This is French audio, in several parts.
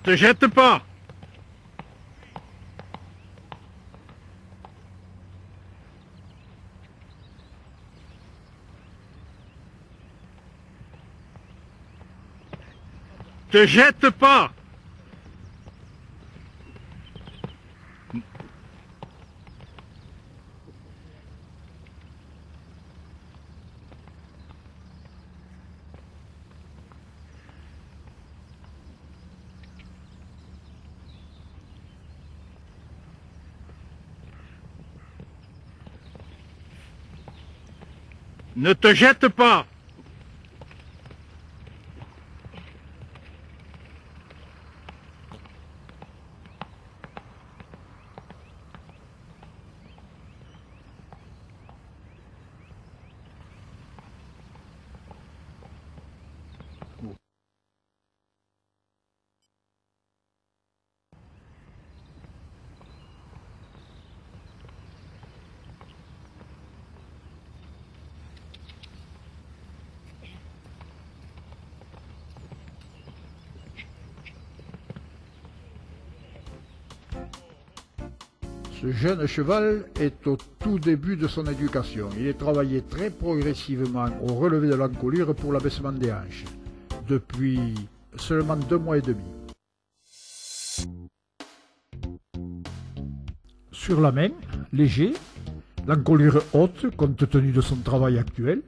te jette pas. Te jette pas. Ne te jette pas. Ce jeune cheval est au tout début de son éducation. Il est travaillé très progressivement au relevé de l'encolure pour l'abaissement des hanches, depuis seulement 2 mois et demi. Sur la main, léger, l'encolure haute compte tenu de son travail actuel.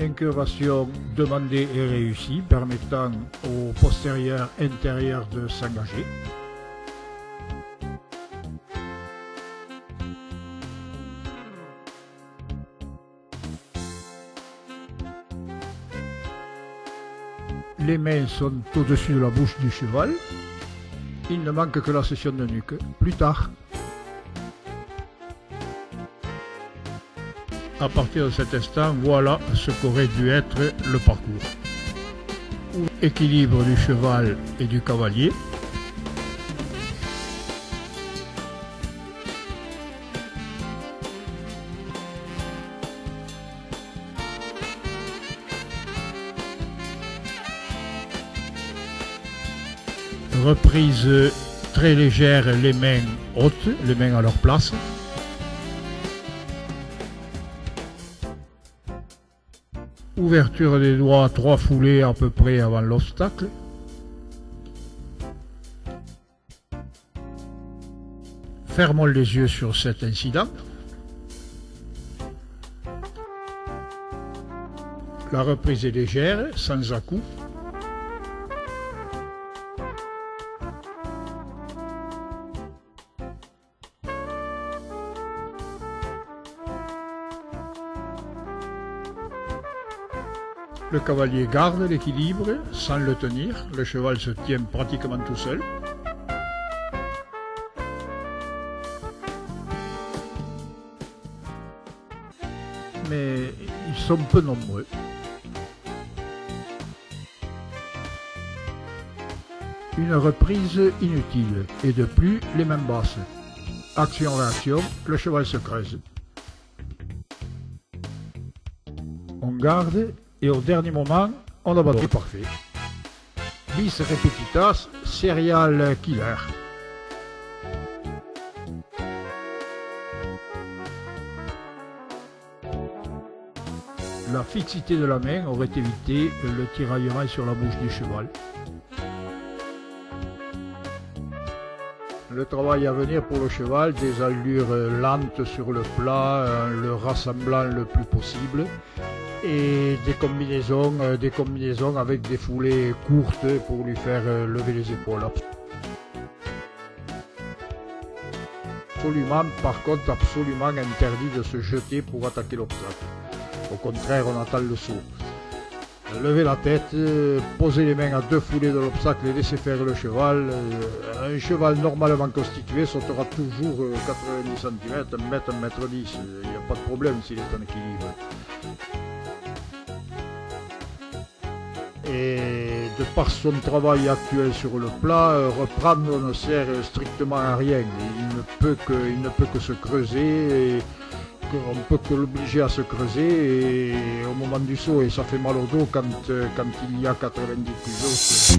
Incurvation demandée et réussie, permettant au postérieur intérieur de s'engager. Les mains sont au-dessus de la bouche du cheval. Il ne manque que la session de nuque, plus tard. À partir de cet instant, voilà ce qu'aurait dû être le parcours. Équilibre du cheval et du cavalier. Reprise très légère, les mains hautes, les mains à leur place. Ouverture des doigts, 3 foulées à peu près avant l'obstacle. Fermons les yeux sur cet incident. La reprise est légère, sans à-coups. Le cavalier garde l'équilibre sans le tenir, le cheval se tient pratiquement tout seul. Mais ils sont peu nombreux. Une reprise inutile, et de plus les mains basses. Action-réaction, le cheval se creuse. On garde. Et au dernier moment, on abandonne. Parfait. Bis repetitas, serial killer. La fixité de la main aurait évité le tiraillement sur la bouche du cheval. Le travail à venir pour le cheval, des allures lentes sur le plat, le rassemblant le plus possible. Et des combinaisons avec des foulées courtes pour lui faire lever les épaules. Absolument, par contre, absolument interdit de se jeter pour attaquer l'obstacle. Au contraire, on attend le saut. Lever la tête, poser les mains à 2 foulées de l'obstacle et laisser faire le cheval. Un cheval normalement constitué sautera toujours 90 cm, 1 mètre, 1 mètre 10. Il n'y a pas de problème s'il est en équilibre. Et de par son travail actuel sur le plat, reprendre ne sert strictement à rien. Il ne peut que se creuser et on peut que l'obliger à se creuser et au moment du saut, et ça fait mal au dos quand il y a 90 kilos ici.